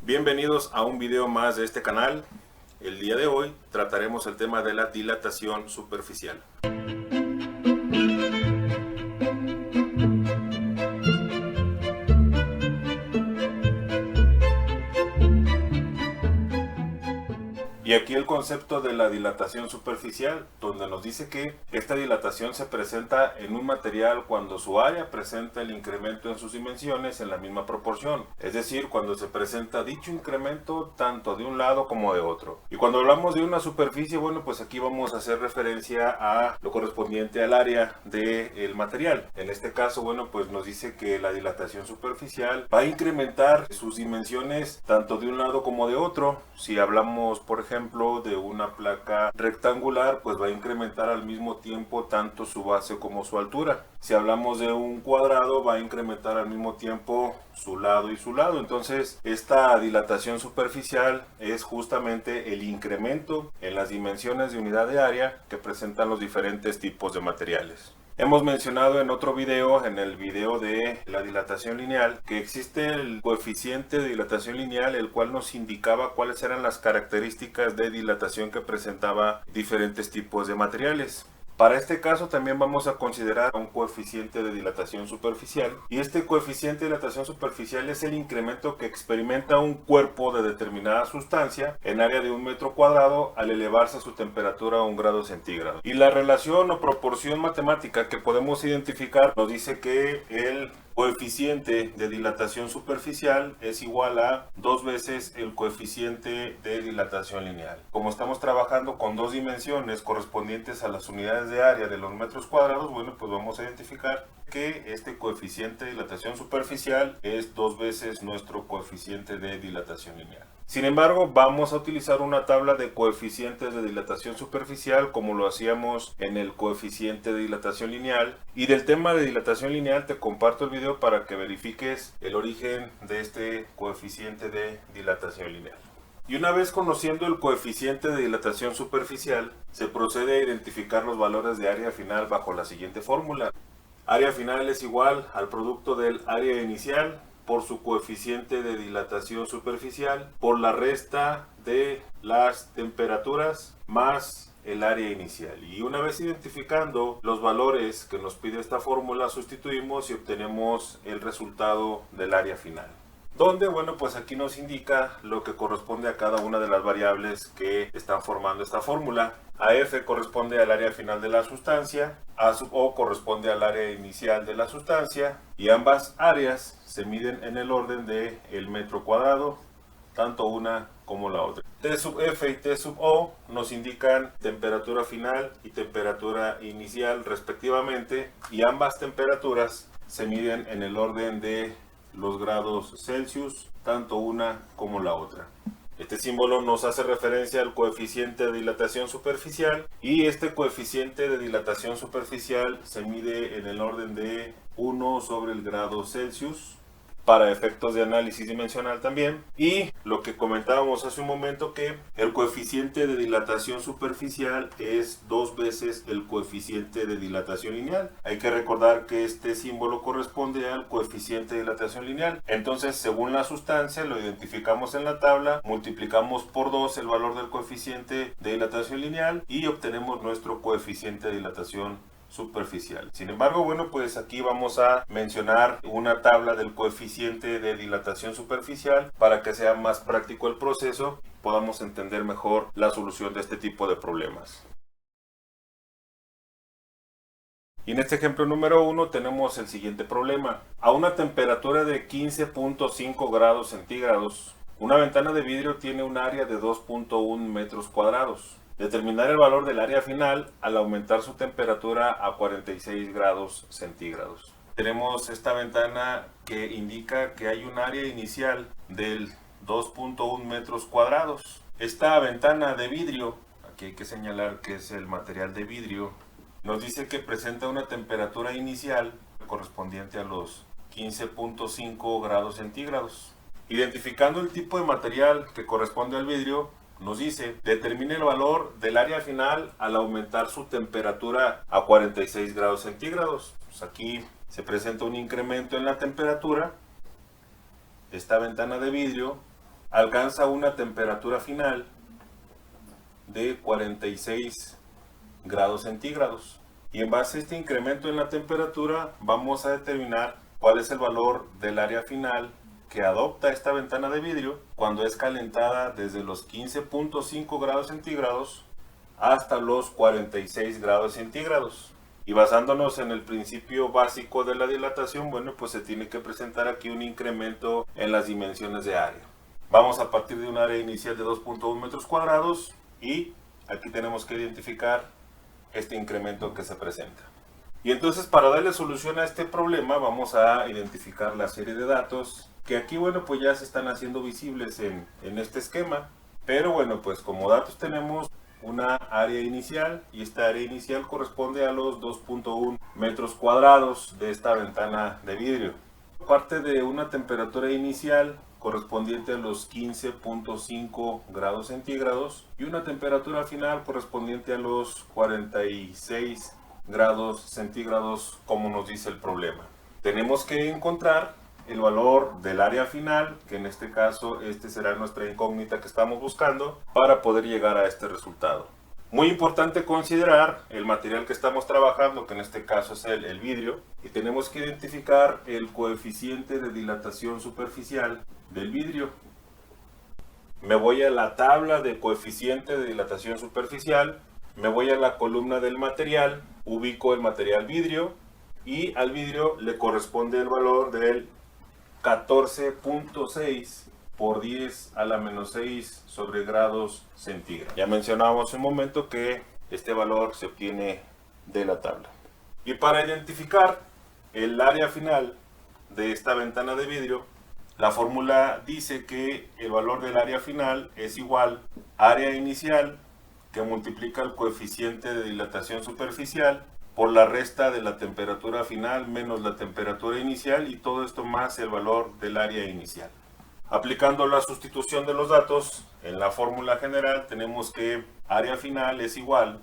Bienvenidos a un video más de este canal. El día de hoy trataremos el tema de la dilatación superficial. Y aquí el concepto de la dilatación superficial, donde nos dice que esta dilatación se presenta en un material cuando su área presenta el incremento en sus dimensiones en la misma proporción. Es decir, cuando se presenta dicho incremento tanto de un lado como de otro. Y cuando hablamos de una superficie, bueno, pues aquí vamos a hacer referencia a lo correspondiente al área del material. En este caso, bueno, pues nos dice que la dilatación superficial va a incrementar sus dimensiones tanto de un lado como de otro. Si hablamos, por ejemplo, de una placa rectangular, pues va a incrementar al mismo tiempo tanto su base como su altura. Si hablamos de un cuadrado, va a incrementar al mismo tiempo su lado y su lado. Entonces, esta dilatación superficial es justamente el incremento en las dimensiones de unidad de área que presentan los diferentes tipos de materiales. Hemos mencionado en otro video, en el video de la dilatación lineal, que existe el coeficiente de dilatación lineal, el cual nos indicaba cuáles eran las características de dilatación que presentaba diferentes tipos de materiales. Para este caso también vamos a considerar un coeficiente de dilatación superficial, y este coeficiente de dilatación superficial es el incremento que experimenta un cuerpo de determinada sustancia en área de 1 metro cuadrado al elevarse su temperatura a 1 grado centígrado. Y la relación o proporción matemática que podemos identificar nos dice que el coeficiente de dilatación superficial es igual a 2 veces el coeficiente de dilatación lineal. Como estamos trabajando con dos dimensiones correspondientes a las unidades de área de los metros cuadrados, bueno, pues vamos a identificar que este coeficiente de dilatación superficial es 2 veces nuestro coeficiente de dilatación lineal. Sin embargo, vamos a utilizar una tabla de coeficientes de dilatación superficial como lo hacíamos en el coeficiente de dilatación lineal. Y del tema de dilatación lineal te comparto el video para que verifiques el origen de este coeficiente de dilatación lineal. Y una vez conociendo el coeficiente de dilatación superficial, se procede a identificar los valores de área final bajo la siguiente fórmula. Área final es igual al producto del área inicial por su coeficiente de dilatación superficial por la resta de las temperaturas más el área inicial. Y una vez identificando los valores que nos pide esta fórmula, sustituimos y obtenemos el resultado del área final, donde, bueno, pues aquí nos indica lo que corresponde a cada una de las variables que están formando esta fórmula. AF corresponde al área final de la sustancia, A sub O corresponde al área inicial de la sustancia, y ambas áreas se miden en el orden de el metro cuadrado, tanto una como la otra. T sub F y T sub O nos indican temperatura final y temperatura inicial respectivamente, y ambas temperaturas se miden en el orden de los grados Celsius, tanto una como la otra. Este símbolo nos hace referencia al coeficiente de dilatación superficial, y este coeficiente de dilatación superficial se mide en el orden de 1 sobre el grado Celsius para efectos de análisis dimensional también. Y lo que comentábamos hace un momento, que el coeficiente de dilatación superficial es 2 veces el coeficiente de dilatación lineal. Hay que recordar que este símbolo corresponde al coeficiente de dilatación lineal. Entonces, según la sustancia, lo identificamos en la tabla, multiplicamos por 2 el valor del coeficiente de dilatación lineal y obtenemos nuestro coeficiente de dilatación superficial. Sin embargo, bueno, pues aquí vamos a mencionar una tabla del coeficiente de dilatación superficial para que sea más práctico el proceso, podamos entender mejor la solución de este tipo de problemas. Y en este ejemplo número 1 tenemos el siguiente problema. A una temperatura de 15.5 grados centígrados, una ventana de vidrio tiene un área de 2.1 metros cuadrados. Determinar el valor del área final al aumentar su temperatura a 46 grados centígrados. Tenemos esta ventana que indica que hay un área inicial del 2.1 metros cuadrados. Esta ventana de vidrio, aquí hay que señalar que es el material de vidrio, nos dice que presenta una temperatura inicial correspondiente a los 15.5 grados centígrados. Identificando el tipo de material que corresponde al vidrio, nos dice, determine el valor del área final al aumentar su temperatura a 46 grados centígrados. Pues aquí se presenta un incremento en la temperatura. Esta ventana de vidrio alcanza una temperatura final de 46 grados centígrados. Y en base a este incremento en la temperatura vamos a determinar cuál es el valor del área final que adopta esta ventana de vidrio cuando es calentada desde los 15.5 grados centígrados hasta los 46 grados centígrados. Y basándonos en el principio básico de la dilatación, bueno, pues se tiene que presentar aquí un incremento en las dimensiones de área. Vamos a partir de un área inicial de 2.1 metros cuadrados y aquí tenemos que identificar este incremento que se presenta. Y entonces, para darle solución a este problema, vamos a identificar la serie de datos que aquí, bueno, pues ya se están haciendo visibles en este esquema. Pero bueno, pues como datos tenemos una área inicial y esta área inicial corresponde a los 2.1 metros cuadrados de esta ventana de vidrio. Parte de una temperatura inicial correspondiente a los 15.5 grados centígrados y una temperatura final correspondiente a los 46 grados centígrados, como nos dice el problema. Tenemos que encontrar el valor del área final, que en este caso este será nuestra incógnita que estamos buscando para poder llegar a este resultado. Muy importante considerar el material que estamos trabajando, que en este caso es el vidrio, y tenemos que identificar el coeficiente de dilatación superficial del vidrio. Me voy a la tabla de coeficiente de dilatación superficial, me voy a la columna del material, ubico el material vidrio y al vidrio le corresponde el valor del 14.6 por 10 a la menos 6 sobre grados centígrados. Ya mencionábamos un momento que este valor se obtiene de la tabla. Y para identificar el área final de esta ventana de vidrio, la fórmula dice que el valor del área final es igual a área inicial que multiplica el coeficiente de dilatación superficial por la resta de la temperatura final menos la temperatura inicial, y todo esto más el valor del área inicial. Aplicando la sustitución de los datos en la fórmula general, tenemos que área final es igual,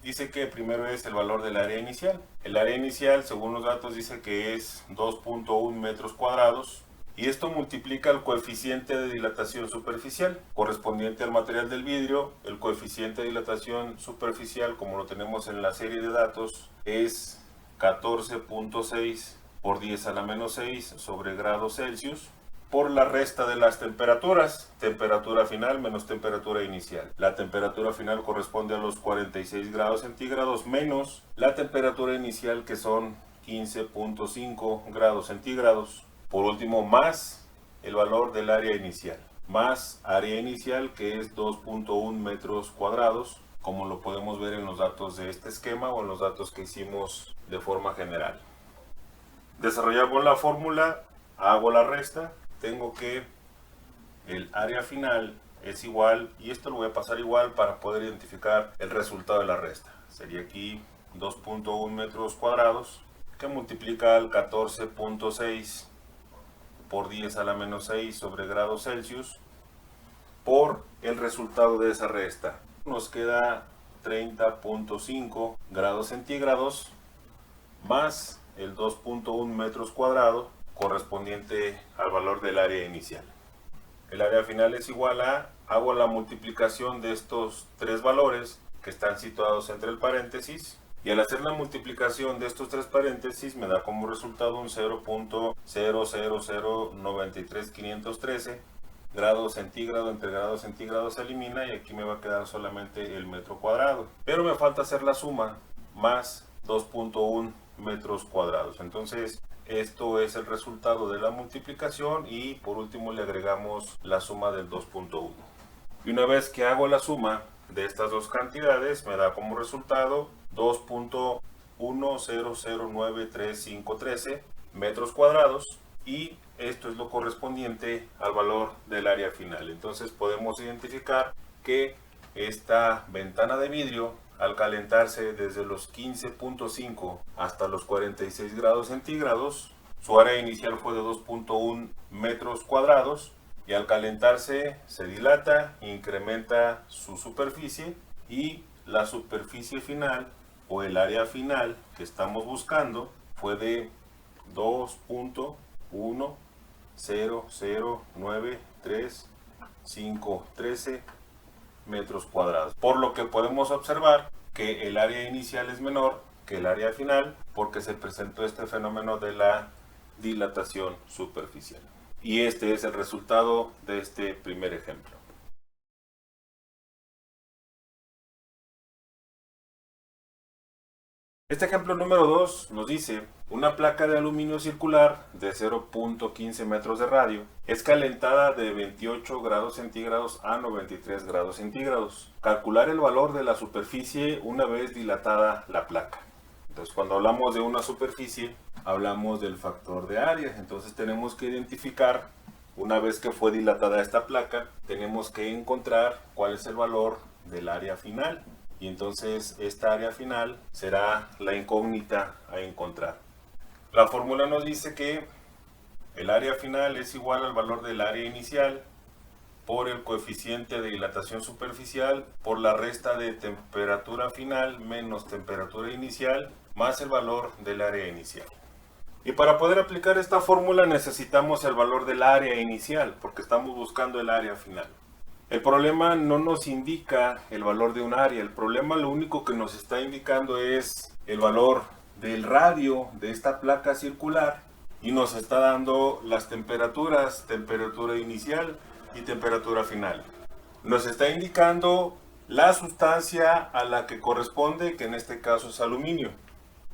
dice que primero es el valor del área inicial. El área inicial, según los datos, dice que es 2.1 metros cuadrados. Y esto multiplica el coeficiente de dilatación superficial correspondiente al material del vidrio. El coeficiente de dilatación superficial, como lo tenemos en la serie de datos, es 14.6 por 10 a la menos 6 sobre grados Celsius por la resta de las temperaturas, temperatura final menos temperatura inicial. La temperatura final corresponde a los 46 grados centígrados menos la temperatura inicial, que son 15.5 grados centígrados. Por último, más el valor del área inicial, más área inicial, que es 2.1 metros cuadrados, como lo podemos ver en los datos de este esquema o en los datos que hicimos de forma general. Desarrollamos la fórmula, hago la resta, tengo que el área final es igual, y esto lo voy a pasar igual para poder identificar el resultado de la resta. Sería aquí 2.1 metros cuadrados que multiplica al 14.6 por 10 a la menos 6 sobre grados Celsius por el resultado de esa resta. Nos queda 30.5 grados centígrados más el 2.1 metros cuadrados correspondiente al valor del área inicial. El área final es igual a, hago la multiplicación de estos tres valores que están situados entre el paréntesis, y al hacer la multiplicación de estos tres paréntesis me da como resultado un 0.00093513 grados centígrados. Entre grados centígrados se elimina y aquí me va a quedar solamente el metro cuadrado, pero me falta hacer la suma más 2.1 metros cuadrados. Entonces esto es el resultado de la multiplicación, y por último le agregamos la suma del 2.1. Y una vez que hago la suma de estas dos cantidades me da como resultado 2.10093513 metros cuadrados, y esto es lo correspondiente al valor del área final. Entonces podemos identificar que esta ventana de vidrio, al calentarse desde los 15.5 hasta los 46 grados centígrados, su área inicial fue de 2.1 metros cuadrados, y al calentarse se dilata, incrementa su superficie, y la superficie final o el área final que estamos buscando fue de 2.10093513 513 metros cuadrados. Por lo que podemos observar que el área inicial es menor que el área final porque se presentó este fenómeno de la dilatación superficial. Y este es el resultado de este primer ejemplo. Este ejemplo número 2 nos dice: una placa de aluminio circular de 0.15 metros de radio es calentada de 28 grados centígrados a 93 grados centígrados. Calcular el valor de la superficie una vez dilatada la placa. Entonces, cuando hablamos de una superficie, hablamos del factor de área. Entonces tenemos que identificar, una vez que fue dilatada esta placa, tenemos que encontrar cuál es el valor del área final. Y entonces esta área final será la incógnita a encontrar. La fórmula nos dice que el área final es igual al valor del área inicial por el coeficiente de dilatación superficial por la resta de temperatura final menos temperatura inicial más el valor del área inicial. Y para poder aplicar esta fórmula necesitamos el valor del área inicial porque estamos buscando el área final. El problema no nos indica el valor de un área, el problema lo único que nos está indicando es el valor del radio de esta placa circular y nos está dando las temperaturas, temperatura inicial y temperatura final. Nos está indicando la sustancia a la que corresponde, que en este caso es aluminio.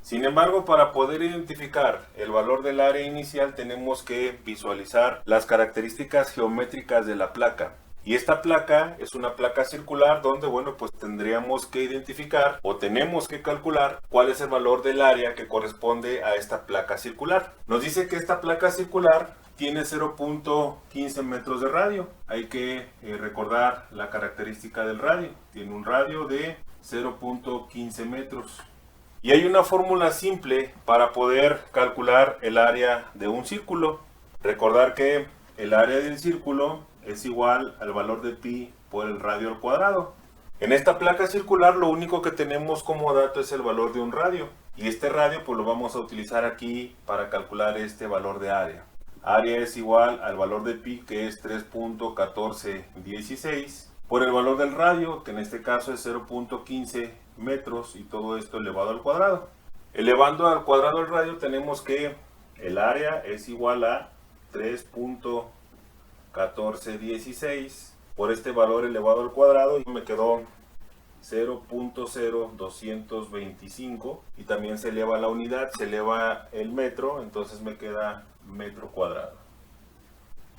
Sin embargo, para poder identificar el valor del área inicial tenemos que visualizar las características geométricas de la placa. Y esta placa es una placa circular donde, bueno, pues tendríamos que identificar o tenemos que calcular cuál es el valor del área que corresponde a esta placa circular. Nos dice que esta placa circular tiene 0.15 metros de radio. Hay que recordar la característica del radio. Tiene un radio de 0.15 metros. Y hay una fórmula simple para poder calcular el área de un círculo. Recordar que el área del círculo es igual al valor de pi por el radio al cuadrado. En esta placa circular lo único que tenemos como dato es el valor de un radio. Y este radio pues lo vamos a utilizar aquí para calcular este valor de área. Área es igual al valor de pi, que es 3.1416, por el valor del radio, que en este caso es 0.15 metros, y todo esto elevado al cuadrado. Elevando al cuadrado el radio tenemos que el área es igual a 3.1416 por este valor elevado al cuadrado, y me quedó 0.0225, y también se eleva la unidad, se eleva el metro, entonces me queda metro cuadrado.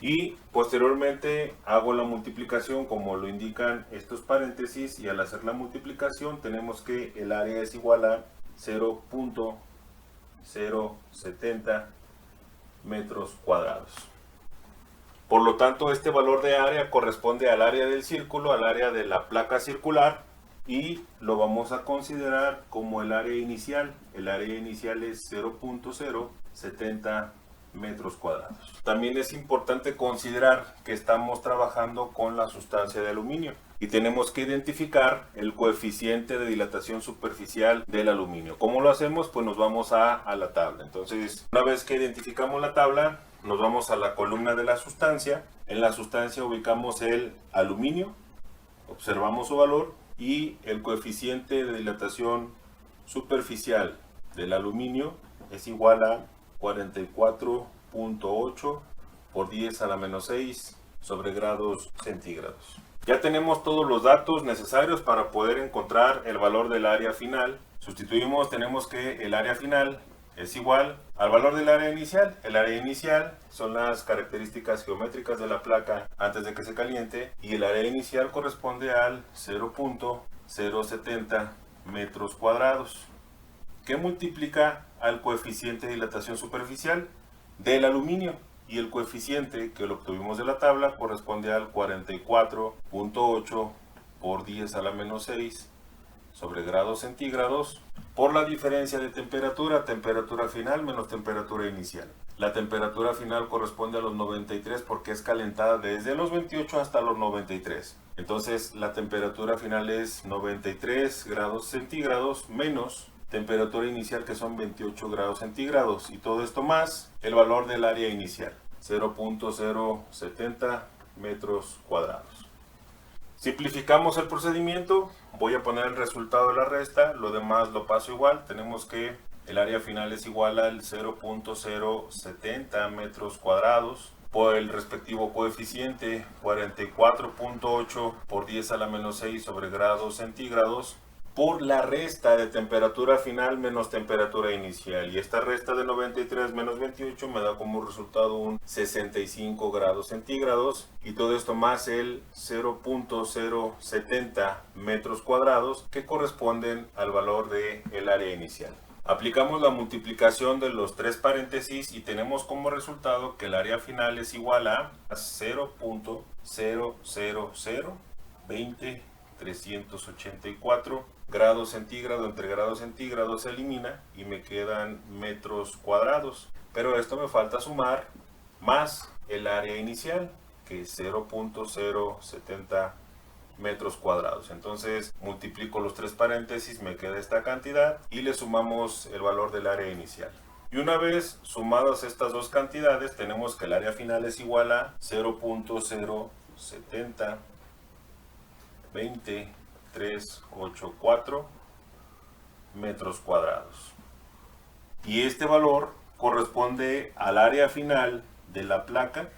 Y posteriormente hago la multiplicación como lo indican estos paréntesis, y al hacer la multiplicación tenemos que el área es igual a 0.070 metros cuadrados. Por lo tanto, este valor de área corresponde al área del círculo, al área de la placa circular, y lo vamos a considerar como el área inicial. El área inicial es 0.070 metros cuadrados. También es importante considerar que estamos trabajando con la sustancia de aluminio y tenemos que identificar el coeficiente de dilatación superficial del aluminio. ¿Cómo lo hacemos? Pues nos vamos a la tabla. Entonces, una vez que identificamos la tabla, nos vamos a la columna de la sustancia. En la sustancia ubicamos el aluminio, observamos su valor, y el coeficiente de dilatación superficial del aluminio es igual a 44.8 por 10 a la menos 6 sobre grados centígrados. Ya tenemos todos los datos necesarios para poder encontrar el valor del área final. Sustituimos, tenemos que el área final es igual al valor del área inicial. El área inicial son las características geométricas de la placa antes de que se caliente, y el área inicial corresponde al 0.070 metros cuadrados, que multiplica al coeficiente de dilatación superficial del aluminio, y el coeficiente que lo obtuvimos de la tabla corresponde al 44.8 por 10 a la menos 6 sobre grados centígrados por la diferencia de temperatura, temperatura final menos temperatura inicial. La temperatura final corresponde a los 93 porque es calentada desde los 28 hasta los 93. Entonces la temperatura final es 93 grados centígrados menos temperatura inicial, que son 28 grados centígrados, y todo esto más el valor del área inicial, 0.070 metros cuadrados. Simplificamos el procedimiento, voy a poner el resultado de la resta, lo demás lo paso igual. Tenemos que el área final es igual al 0.070 metros cuadrados por el respectivo coeficiente 44.8 por 10 a la menos 6 sobre grados centígrados por la resta de temperatura final menos temperatura inicial, y esta resta de 93 menos 28 me da como resultado un 65 grados centígrados, y todo esto más el 0.070 metros cuadrados que corresponden al valor del área inicial. Aplicamos la multiplicación de los tres paréntesis y tenemos como resultado que el área final es igual a 0.00020.384 grados centígrados. Entre grados centígrados se elimina y me quedan metros cuadrados, pero esto me falta sumar más el área inicial, que es 0.070 metros cuadrados. Entonces multiplico los tres paréntesis, me queda esta cantidad y le sumamos el valor del área inicial. Y una vez sumadas estas dos cantidades, tenemos que el área final es igual a 0.07020.384 metros cuadrados. Y este valor corresponde al área final de la placa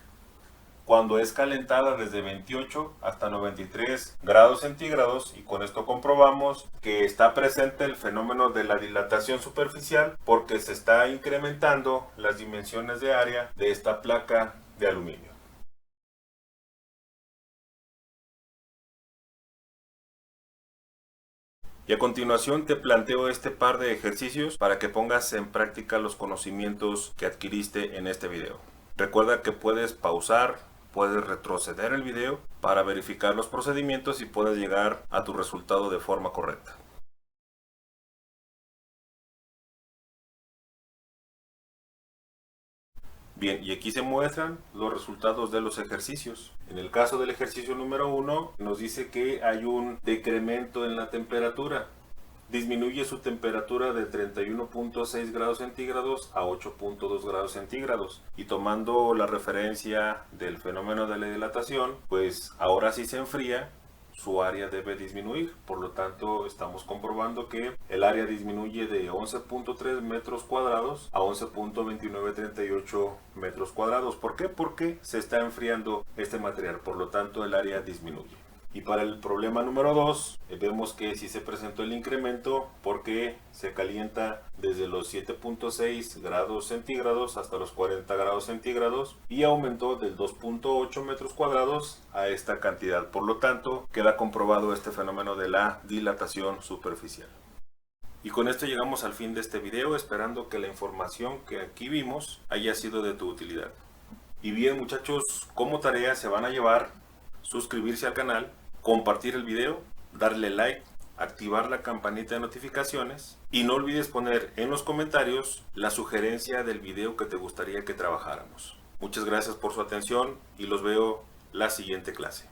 cuando es calentada desde 28 hasta 93 grados centígrados, y con esto comprobamos que está presente el fenómeno de la dilatación superficial porque se está incrementando las dimensiones de área de esta placa de aluminio. Y a continuación te planteo este par de ejercicios para que pongas en práctica los conocimientos que adquiriste en este video. Recuerda que puedes pausar, puedes retroceder el video para verificar los procedimientos y puedes llegar a tu resultado de forma correcta. Bien, y aquí se muestran los resultados de los ejercicios. En el caso del ejercicio número 1 nos dice que hay un decremento en la temperatura. Disminuye su temperatura de 31.6 grados centígrados a 8.2 grados centígrados, y tomando la referencia del fenómeno de la dilatación, pues ahora sí se enfría, su área debe disminuir. Por lo tanto, estamos comprobando que el área disminuye de 11.3 metros cuadrados a 11.2938 metros cuadrados. ¿Por qué? Porque se está enfriando este material, por lo tanto el área disminuye. Y para el problema número 2, vemos que sí se presentó el incremento porque se calienta desde los 7.6 grados centígrados hasta los 40 grados centígrados y aumentó del 2.8 metros cuadrados a esta cantidad. Por lo tanto, queda comprobado este fenómeno de la dilatación superficial. Y con esto llegamos al fin de este video, esperando que la información que aquí vimos haya sido de tu utilidad. Y bien, muchachos, como tarea se van a llevar suscribirse al canal, compartir el video, darle like, activar la campanita de notificaciones y no olvides poner en los comentarios la sugerencia del video que te gustaría que trabajáramos. Muchas gracias por su atención y los veo la siguiente clase.